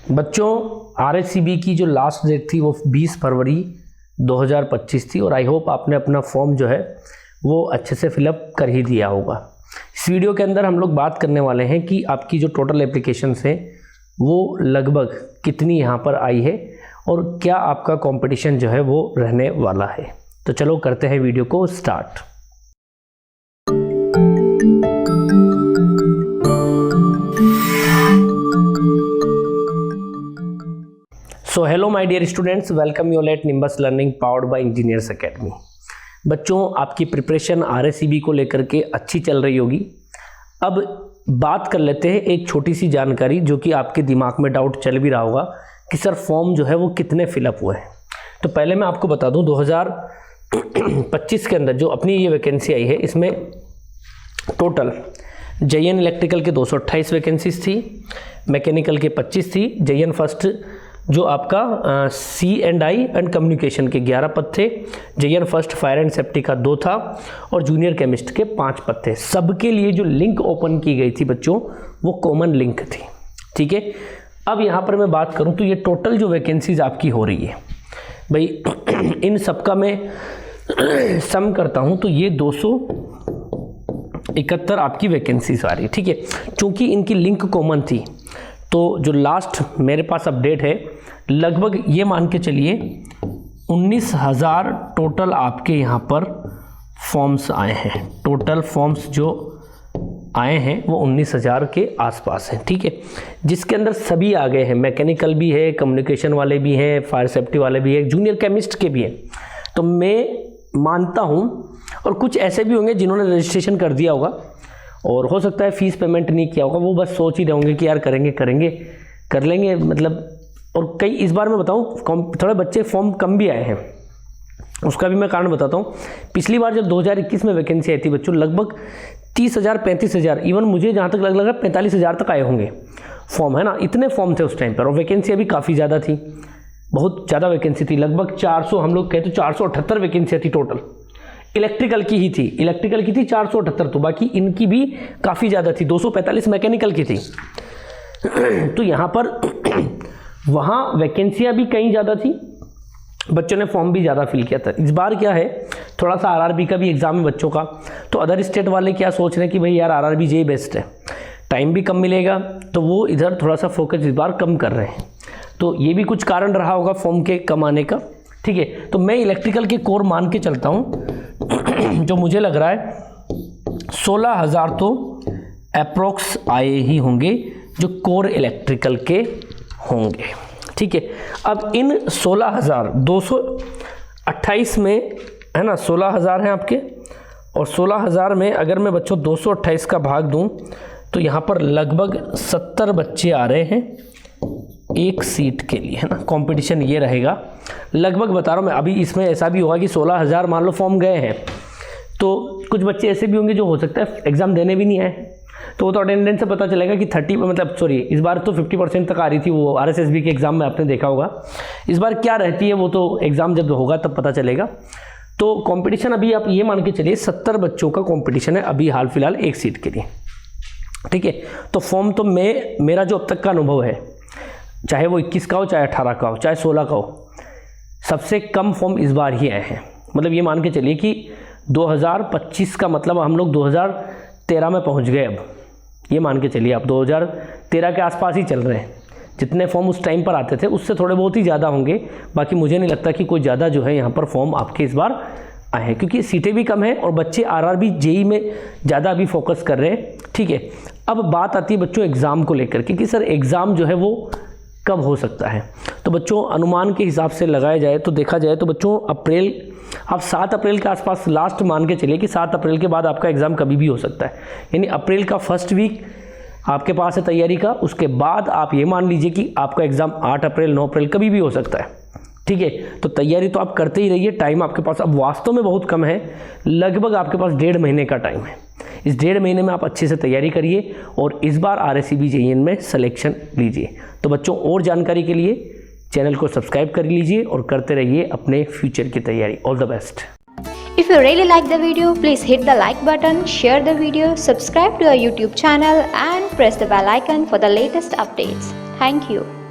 बच्चों RSCB की जो लास्ट डेट थी वो 20 फरवरी 2025 थी और आई होप आपने अपना फॉर्म जो है वो अच्छे से फिलअप कर ही दिया होगा। इस वीडियो के अंदर हम लोग बात करने वाले हैं कि आपकी जो टोटल एप्लीकेशंस हैं वो लगभग कितनी यहाँ पर आई है और क्या आपका कंपटीशन जो है वो रहने वाला है। तो चलो करते हैं वीडियो को start. So hello my dear students, welcome you at Nimbus learning powered by engineers academy. बच्चों आपकी प्रिपरेशन RSCB को लेकर के अच्छी चल रही होगी। अब बात कर लेते हैं एक छोटी सी जानकारी जो कि आपके दिमाग में डाउट चल भी रहा होगा कि सर फॉर्म जो है वो कितने फिलअप हुए हैं। तो पहले मैं आपको बता दूं 2025 के अंदर जो अपनी ये वैकेंसी आई है इसमें टोटल JN इलेक्ट्रिकल के 228 वैकेंसीज थी, मैकेनिकल के 25 थी, JN फर्स्ट जो आपका C&I एंड कम्युनिकेशन के 11 पद थे, JN first fire and safety का 2 था और जूनियर केमिस्ट के 5 पद थे। सबके लिए जो लिंक ओपन की गई थी बच्चों वो कॉमन लिंक थी। ठीक है, अब यहाँ पर मैं बात करूँ तो ये टोटल जो वैकेंसीज आपकी हो रही है भाई इन सबका मैं सम करता हूँ तो ये 271 आपकी वैकेंसीज आ रही है। ठीक है, चूँकि इनकी लिंक कॉमन थी तो जो लास्ट मेरे पास अपडेट है लगभग ये मान के चलिए 19,000 टोटल आपके यहाँ पर फॉर्म्स आए हैं। टोटल फॉर्म्स जो आए हैं वो 19,000 के आसपास हैं। ठीक है, जिसके अंदर सभी आ गए हैं, मैकेनिकल भी है, कम्युनिकेशन वाले भी हैं, फायर सेफ्टी वाले भी हैं, जूनियर केमिस्ट के भी हैं। तो मैं मानता हूँ और कुछ ऐसे भी होंगे जिन्होंने रजिस्ट्रेशन कर दिया होगा और हो सकता है फीस पेमेंट नहीं किया होगा, वो बस सोच ही रहे होंगे कि यार करेंगे कर लेंगे मतलब। और कई इस बार मैं बताऊं थोड़े बच्चे फॉर्म कम भी आए हैं, उसका भी मैं कारण बताता हूं। पिछली बार जब 2021 में वैकेंसी आई थी बच्चों लगभग 30,000 35,000 इवन मुझे जहाँ तक लग रहा 45,000 तक आए होंगे फॉर्म, है ना। इतने फॉर्म थे उस टाइम पर और वैकेंसी अभी काफ़ी ज़्यादा थी, बहुत ज़्यादा वैकेंसी थी। लगभग 400 हम लोग कहते 478 वैकेंसी थी टोटल। इलेक्ट्रिकल की ही थी, इलेक्ट्रिकल की थी 478, तो बाकी इनकी भी काफ़ी ज़्यादा थी, 245 मैकेनिकल की थी। तो यहाँ पर वहाँ वैकेंसियाँ भी कहीं ज़्यादा थी, बच्चों ने फॉर्म भी ज़्यादा फिल किया था। इस बार क्या है थोड़ा सा RRB का भी एग्ज़ाम है बच्चों का, तो अदर स्टेट वाले क्या सोच रहे हैं कि भाई यार RRB JEE बेस्ट है, टाइम भी कम मिलेगा, तो वो इधर थोड़ा सा फोकस इस बार कम कर रहे हैं। तो ये भी कुछ कारण रहा होगा फॉर्म के कम आने का। ठीक है, तो मैं इलेक्ट्रिकल के कोर मान के चलता हूँ जो मुझे लग रहा है 16,000 तो अप्रोक्स आए ही होंगे जो कोर इलेक्ट्रिकल के होंगे। ठीक है, अब इन 16,228 में है ना 16,000 हैं आपके, और 16,000 में अगर मैं बच्चों 228 का भाग दूं तो यहाँ पर लगभग 70 बच्चे आ रहे हैं एक सीट के लिए, है ना। कंपटीशन ये रहेगा लगभग, बता रहा हूँ मैं। अभी इसमें ऐसा भी होगा कि 16,000 मान लो फॉर्म गए हैं तो कुछ बच्चे ऐसे भी होंगे जो हो सकता है एग्ज़ाम देने भी नहीं आए, तो वो तो अटेंडेंस से पता चलेगा कि 30 मतलब सॉरी इस बार तो 50% तक आ रही थी वो RSSB के एग्ज़ाम में, आपने देखा होगा। इस बार क्या रहती है वो तो एग्ज़ाम जब होगा तब पता चलेगा। तो कंपटीशन अभी आप ये मान के चलिए 70 बच्चों का कंपटीशन है अभी हाल फिलहाल एक सीट के लिए। ठीक है, तो फॉर्म तो मेरा जो अब तक का अनुभव है, चाहे वो 21 का हो, चाहे 18 का हो, चाहे 16 का हो, सबसे कम फॉर्म इस बार ही आए हैं। मतलब ये मान के चलिए कि 2025 का मतलब हम लोग 2013 में पहुंच गए। अब ये मान के चलिए आप 2013 के आसपास ही चल रहे हैं। जितने फॉर्म उस टाइम पर आते थे उससे थोड़े बहुत ही ज़्यादा होंगे, बाकी मुझे नहीं लगता कि कोई ज़्यादा जो है यहाँ पर फॉर्म आपके इस बार आए हैं, क्योंकि सीटें भी कम हैं और बच्चे RRB JEE में ज़्यादा अभी फोकस कर रहे हैं। ठीक है, अब बात आती है बच्चों एग्ज़ाम को लेकर के कि सर एग्ज़ाम जो है वो कब हो सकता है। तो बच्चों अनुमान के हिसाब से लगाया जाए तो देखा जाए तो बच्चों अप्रैल, आप 7 अप्रैल के आसपास लास्ट मान के चलिए कि 7 अप्रैल के बाद आपका एग्ज़ाम कभी भी हो सकता है। यानी अप्रैल का फर्स्ट वीक आपके पास है तैयारी का, उसके बाद आप ये मान लीजिए कि आपका एग्ज़ाम 8 अप्रैल 9 अप्रैल कभी भी हो सकता है। ठीक है, तो तैयारी तो आप करते ही रहिए, टाइम आपके पास अब वास्तव में बहुत कम है, लगभग आपके पास 1.5 महीने का टाइम है। इस 1.5 महीने में आप अच्छे से तैयारी करिए और इस बार RSCB JEE में सिलेक्शन लीजिए। तो बच्चों और जानकारी के लिए चैनल को सब्सक्राइब कर लीजिए और करते रहिए अपने फ्यूचर की तैयारी। All the best. If you really like the video, please hit the like button, share the video, subscribe to our YouTube channel and press the bell icon for the latest updates. Thank you.